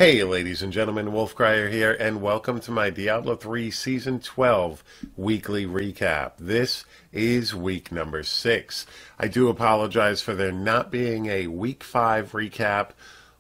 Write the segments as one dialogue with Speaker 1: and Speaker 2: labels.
Speaker 1: Hey ladies and gentlemen, Wolf Crier here, and welcome to my Diablo 3 Season 12 weekly recap. This is week number 6. I do apologize for there not being a week 5 recap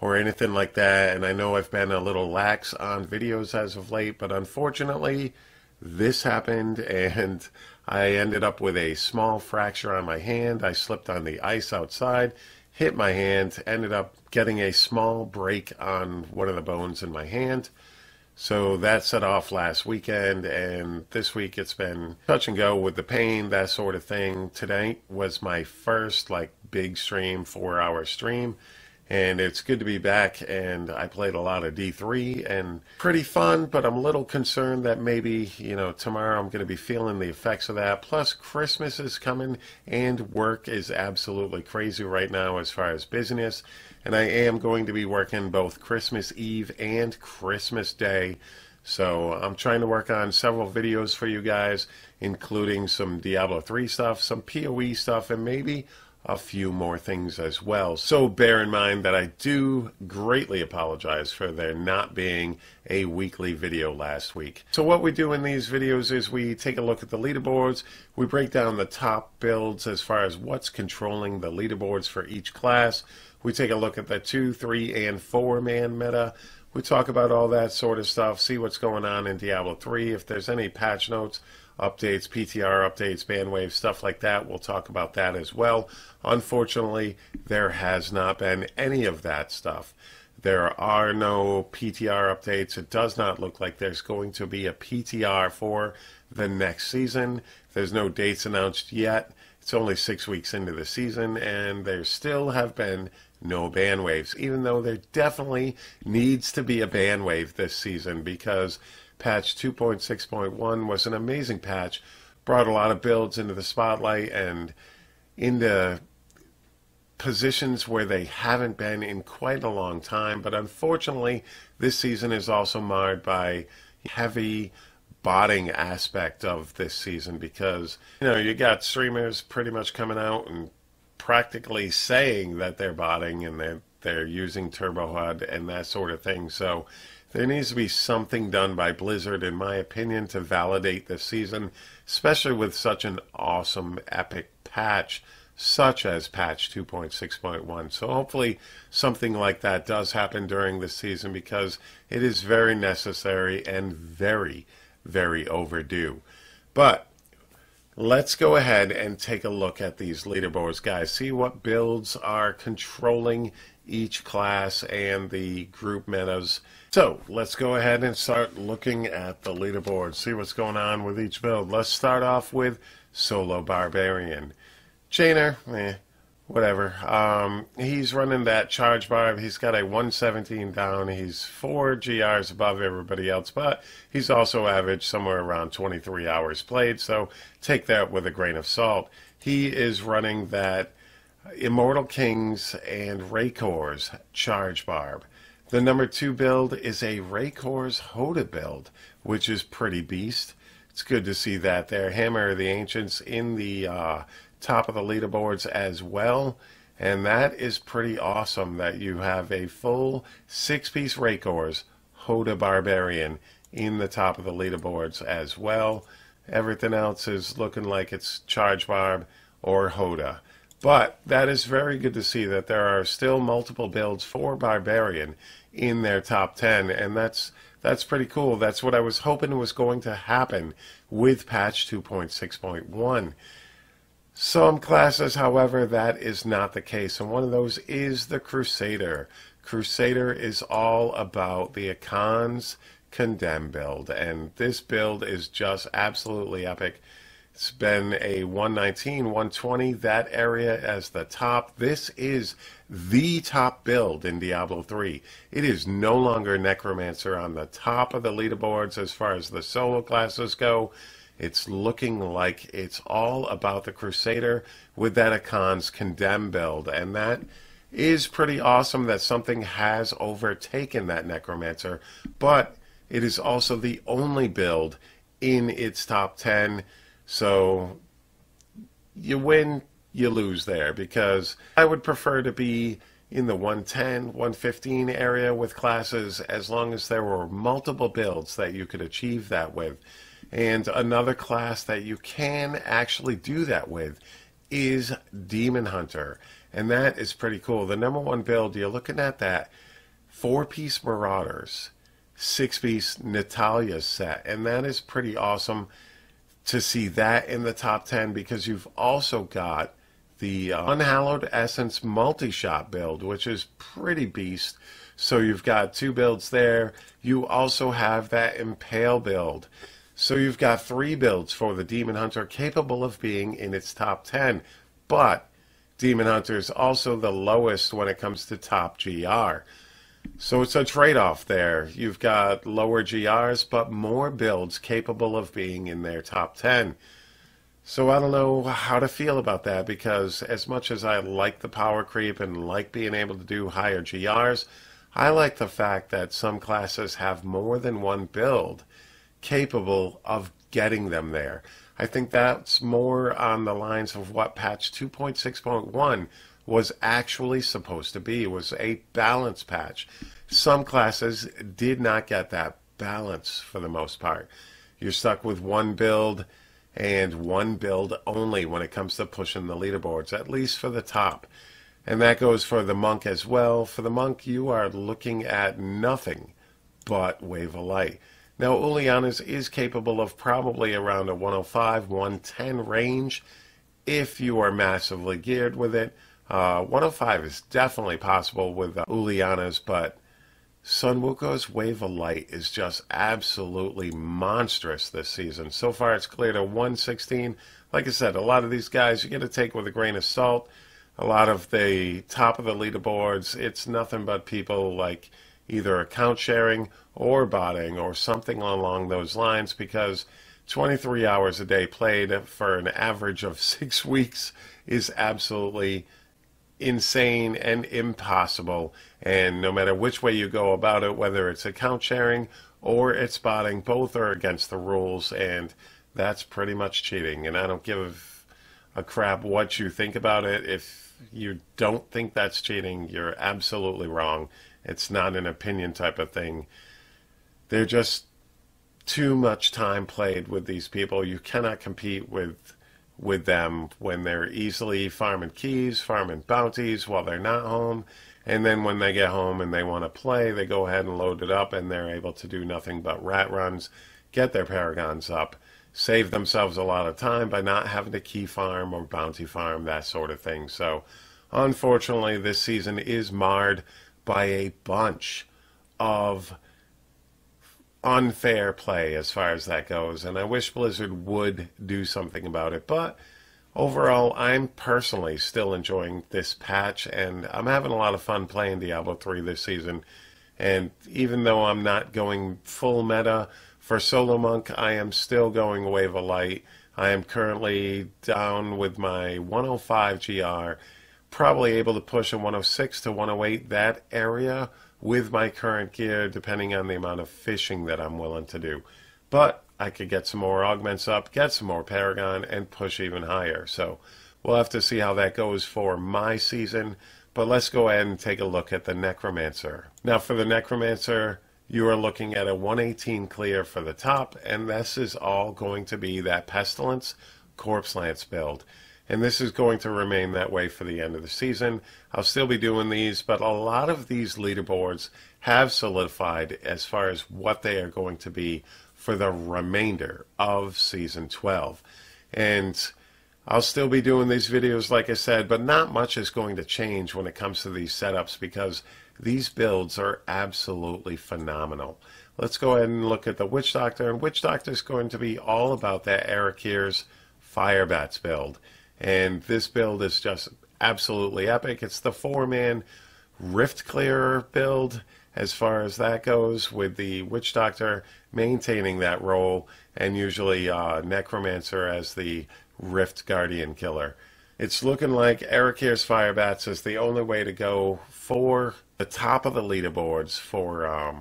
Speaker 1: or anything like that, and I know I've been a little lax on videos as of late, but unfortunately this happened and I ended up with a small fracture on my hand. I slipped on the ice outside, hit my hand, ended up getting a small break on one of the bones in my hand. So that set off last weekend, and this week it's been touch and go with the pain, that sort of thing. Tonight was my first big stream, 4-hour stream, and it's good to be back. And I played a lot of D3 and pretty fun, but I'm a little concerned that maybe, tomorrow I'm going to be feeling the effects of that. Plus Christmas is coming and work is absolutely crazy right now as far as business. And I am going to be working both Christmas Eve and Christmas Day. So I'm trying to work on several videos for you guys, including some Diablo 3 stuff, some PoE stuff, and maybe a few more things as well. So bear in mind that I do greatly apologize for there not being a weekly video last week. So what we do in these videos is we take a look at the leaderboards, we break down the top builds as far as what's controlling the leaderboards for each class. We take a look at the 2, 3, and 4-man meta. We talk about all that sort of stuff, see what's going on in Diablo 3. If there's any patch notes, updates, PTR updates, bandwave, stuff like that, we'll talk about that as well. Unfortunately, there has not been any of that stuff. There are no PTR updates. It does not look like there's going to be a PTR for the next season. There's no dates announced yet. It's only 6 weeks into the season, and there still have been no ban waves, even though there definitely needs to be a ban wave this season, because patch 2.6.1 was an amazing patch, brought a lot of builds into the spotlight and into positions where they haven't been in quite a long time. But unfortunately, this season is also marred by heavy botting aspect of this season, because you got streamers pretty much coming out and practically saying that they're botting and they're using Turbo HUD and that sort of thing. So there needs to be something done by Blizzard, in my opinion, to validate this season, especially with such an awesome epic patch such as patch 2.6.1. So hopefully something like that does happen during this season, because it is very necessary and very, very overdue. But let's go ahead and take a look at these leaderboards, guys. See what builds are controlling each class and the group metas. So let's go ahead and start looking at the leaderboard, see what's going on with each build. Let's start off with Solo Barbarian. Chainer, whatever. He's running that charge barb. He's got a 117 down. He's 4 GRs above everybody else, but he's also averaged somewhere around 23 hours played, so take that with a grain of salt. He is running that Immortal Kings and Raycor's charge barb. The number 2 build is a Raycor's Hoda build, which is pretty beast. It's good to see that there. Hammer of the Ancients in the top of the leaderboards as well, and that is pretty awesome that you have a full 6-piece Raycor's Hoda Barbarian in the top of the leaderboards as well. Everything else is looking like it's Charge Barb or Hoda. But that is very good to see that there are still multiple builds for Barbarian in their top 10, and that's pretty cool. That's what I was hoping was going to happen with patch 2.6.1. Some classes, however, that is not the case, and one of those is the Crusader. Crusader is all about the Akan's Condemn build, and this build is just absolutely epic. It's been a 119, 120, that area as the top. This is the top build in Diablo 3. It is no longer Necromancer on the top of the leaderboards as far as the solo classes go. It's looking like it's all about the Crusader with that Akan's Condemn build, and that is pretty awesome that something has overtaken that Necromancer, but it is also the only build in its top 10, so you win, you lose there, because I would prefer to be in the 110, 115 area with classes, as long as there were multiple builds that you could achieve that with. And another class that you can actually do that with is Demon Hunter. And that is pretty cool. The number one build, you're looking at that 4-piece Marauders, 6-piece Natalia set. And that is pretty awesome to see that in the top 10, because you've also got the Unhallowed Essence multi-shot build, which is pretty beast. So you've got 2 builds there. You also have that Impale build. So you've got 3 builds for the Demon Hunter capable of being in its top 10. But Demon Hunter is also the lowest when it comes to top GR. So it's a trade-off there. You've got lower GRs, but more builds capable of being in their top 10. So I don't know how to feel about that, because as much as I like the power creep and like being able to do higher GRs, I like the fact that some classes have more than one build capable of getting them there. I think that's more on the lines of what patch 2.6.1 was actually supposed to be, was a balance patch. Some classes did not get that balance for the most part. You're stuck with one build and one build only when it comes to pushing the leaderboards, at least for the top. And that goes for the Monk as well. For the Monk, you are looking at nothing but Wave of Light. Now, Uliana's is capable of probably around a 105, 110 range if you are massively geared with it. 105 is definitely possible with Uliana's, but Sun Wuko's Wave of Light is just absolutely monstrous this season. So far, it's cleared a 116. Like I said, a lot of these guys you got to take with a grain of salt. A lot of the top of the leaderboards, it's nothing but people like either account sharing or botting or something along those lines, because 23 hours a day played for an average of 6 weeks is absolutely insane and impossible. And no matter which way you go about it, whether it's account sharing or it's botting, both are against the rules, and that's pretty much cheating. And I don't give a crap what you think about it. If you don't think that's cheating, you're absolutely wrong. It's not an opinion type of thing. They're just too much time played with these people. You cannot compete with them when they're easily farming keys, farming bounties while they're not home. And then when they get home and they want to play, they go ahead and load it up, and they're able to do nothing but rat runs, get their paragons up, save themselves a lot of time by not having to key farm or bounty farm, that sort of thing. So unfortunately, this season is marred by a bunch of unfair play as far as that goes, and I wish Blizzard would do something about it. But overall, I'm personally still enjoying this patch, and I'm having a lot of fun playing Diablo 3 this season. And even though I'm not going full meta for Solo Monk, I am still going Wave of Light. I am currently down with my 105 GR, probably able to push a 106 to 108, that area, with my current gear, depending on the amount of fishing that I'm willing to do. But I could get some more augments up, get some more Paragon, and push even higher. So we'll have to see how that goes for my season. But let's go ahead and take a look at the Necromancer. Now for the Necromancer, you are looking at a 118 clear for the top, and this is all going to be that Pestilence Corpse Lance build. And this is going to remain that way for the end of the season. I'll still be doing these, but a lot of these leaderboards have solidified as far as what they are going to be for the remainder of Season 12. And I'll still be doing these videos, like I said, but not much is going to change when it comes to these setups, because these builds are absolutely phenomenal. Let's go ahead and look at the Witch Doctor, and Witch Doctor is going to be all about that Arakir's Firebats build. And this build is just absolutely epic. It's the 4-man Rift Clearer build as far as that goes, with the Witch Doctor maintaining that role, and usually Necromancer as the Rift Guardian killer. It's looking like Arakir's Firebats is the only way to go for the top of the leaderboards for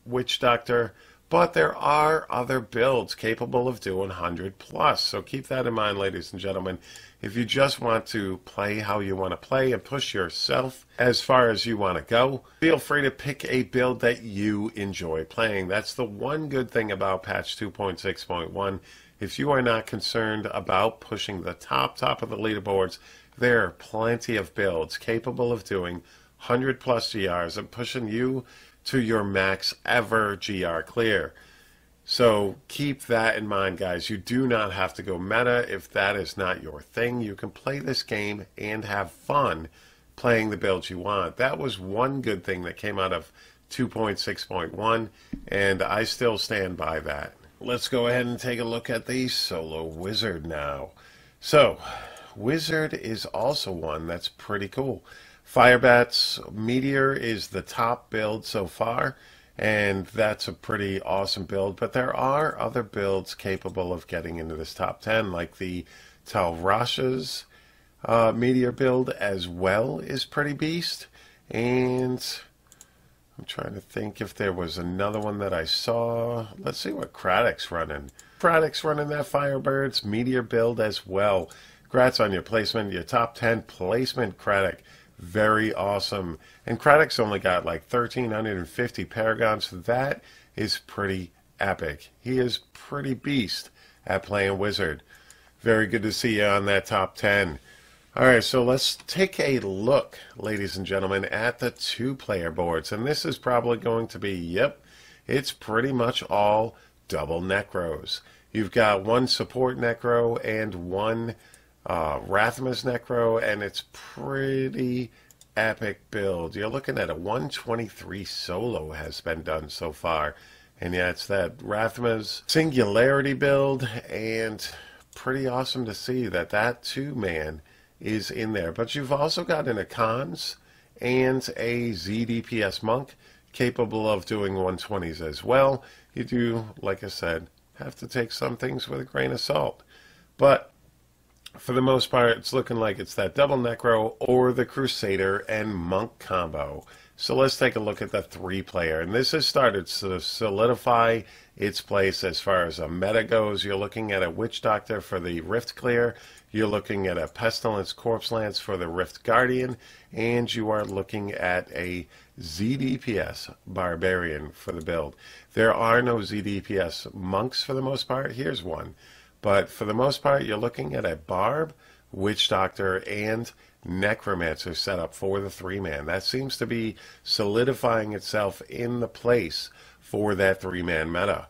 Speaker 1: Witch Doctor, but there are other builds capable of doing 100 plus. So keep that in mind, ladies and gentlemen. If you just want to play how you want to play and push yourself as far as you want to go, feel free to pick a build that you enjoy playing. That's the one good thing about patch 2.6.1. If you are not concerned about pushing the top of the leaderboards, there are plenty of builds capable of doing 100 plus GRs and pushing you to your max ever GR clear. So keep that in mind, guys. You do not have to go meta if that is not your thing. You can play this game and have fun playing the builds you want. That was one good thing that came out of 2.6.1, and I still stand by that. Let's go ahead and take a look at the solo wizard now. So wizard is also one that's pretty cool. Firebat's Meteor is the top build so far, and that's a pretty awesome build, but there are other builds capable of getting into this top 10, like the Talrash's Meteor build as well is pretty beast. And I'm trying to think if there was another one that I saw. Let's see what Craddock's running. Craddock's running that Firebird's Meteor build as well. Congrats on your placement, your top 10 placement, Craddock. Very awesome. And Craddock's only got like 1,350 Paragons. That is pretty epic. He is pretty beast at playing Wizard. Very good to see you on that top 10. Alright, so let's take a look, ladies and gentlemen, at the 2-player boards. And this is probably going to be, yep, it's pretty much all double Necros. You've got one support Necro and one Rathma's Necro, and it's pretty epic build. You're looking at a 123 solo has been done so far, and yeah, it's that Rathma's Singularity build, and pretty awesome to see that that 2-man is in there. But you've also got an Akans and a ZDPS Monk capable of doing 120s as well. You do, like I said, have to take some things with a grain of salt, but for the most part, it's looking like it's that double Necro or the Crusader and Monk combo. So let's take a look at the 3-player. And this has started to solidify its place as far as a meta goes. You're looking at a Witch Doctor for the Rift Clear. You're looking at a Pestilence Corpse Lance for the Rift Guardian. And you are looking at a ZDPS Barbarian for the build. There are no ZDPS Monks for the most part. Here's one. But for the most part, you're looking at a Barb, Witch Doctor, and Necromancer setup for the 3-man. That seems to be solidifying itself in the place for that 3-man meta.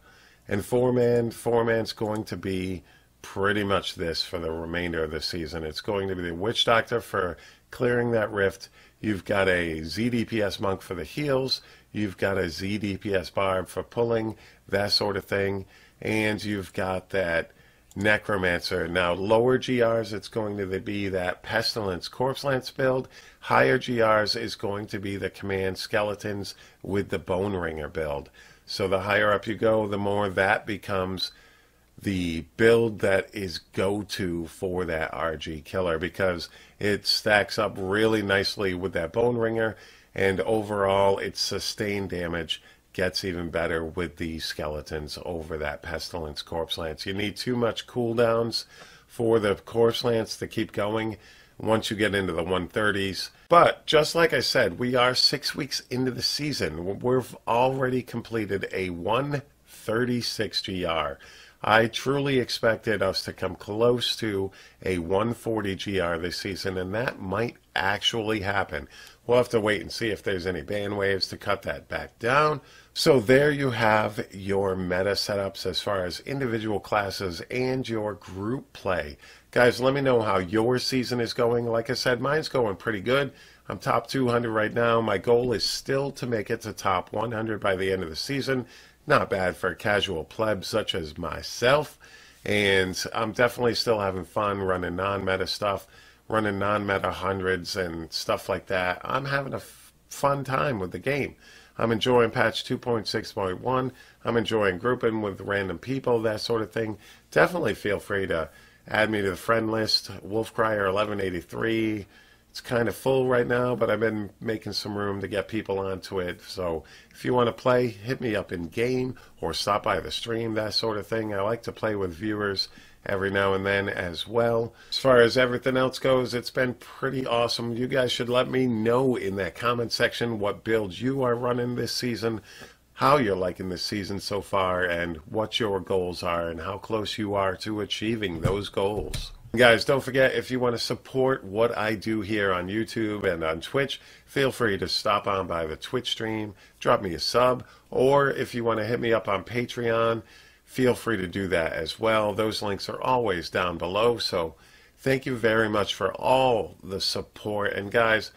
Speaker 1: And 4-man's going to be pretty much this for the remainder of the season. It's going to be the Witch Doctor for clearing that rift. You've got a ZDPS Monk for the heals. You've got a ZDPS Barb for pulling, that sort of thing. And you've got that Necromancer. Now, lower GRs, it's going to be that Pestilence Corpse Lance build. Higher GRs is going to be the Command Skeletons with the Bone Ringer build. So the higher up you go, the more that becomes the build that is go-to for that RG killer, because it stacks up really nicely with that Bone Ringer, and overall its sustained damage gets even better with the Skeletons over that Pestilence Corpse Lance. You need too much cooldowns for the Corpse Lance to keep going once you get into the 130s. But just like I said, we are 6 weeks into the season. We've already completed a 136 GR. I truly expected us to come close to a 140 GR this season, and that might actually happen. We'll have to wait and see if there's any ban waves to cut that back down. So there you have your meta setups as far as individual classes and your group play. Guys, let me know how your season is going. Like I said, mine's going pretty good. I'm top 200 right now. My goal is still to make it to top 100 by the end of the season. Not bad for a casual pleb such as myself. And I'm definitely still having fun running non-meta stuff, running non-meta hundreds and stuff like that. I'm having a fun time with the game. I'm enjoying patch 2.6.1. I'm enjoying grouping with random people, that sort of thing. Definitely feel free to add me to the friend list. Wolfcrier 1183, It's kind of full right now, but I've been making some room to get people onto it. So if you want to play, hit me up in game or stop by the stream, that sort of thing. I like to play with viewers every now and then as well. As far as everything else goes, it's been pretty awesome. You guys should let me know in that comment section what builds you are running this season, how you're liking this season so far, and what your goals are and how close you are to achieving those goals. Guys, don't forget, if you want to support what I do here on YouTube and on Twitch, feel free to stop on by the Twitch stream, drop me a sub, or if you want to hit me up on Patreon, feel free to do that as well. Those links are always down below, so thank you very much for all the support. And guys,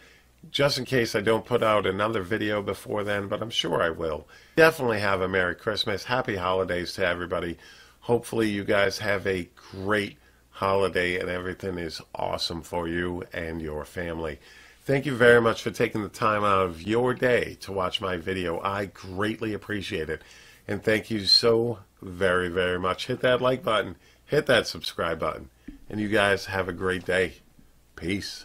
Speaker 1: just in case I don't put out another video before then, but I'm sure I will, definitely have a Merry Christmas, Happy Holidays to everybody. Hopefully you guys have a great holiday and everything is awesome for you and your family. Thank you very much for taking the time out of your day to watch my video. I greatly appreciate it. And thank you so very, very much. Hit that like button, hit that subscribe button, and you guys have a great day. Peace.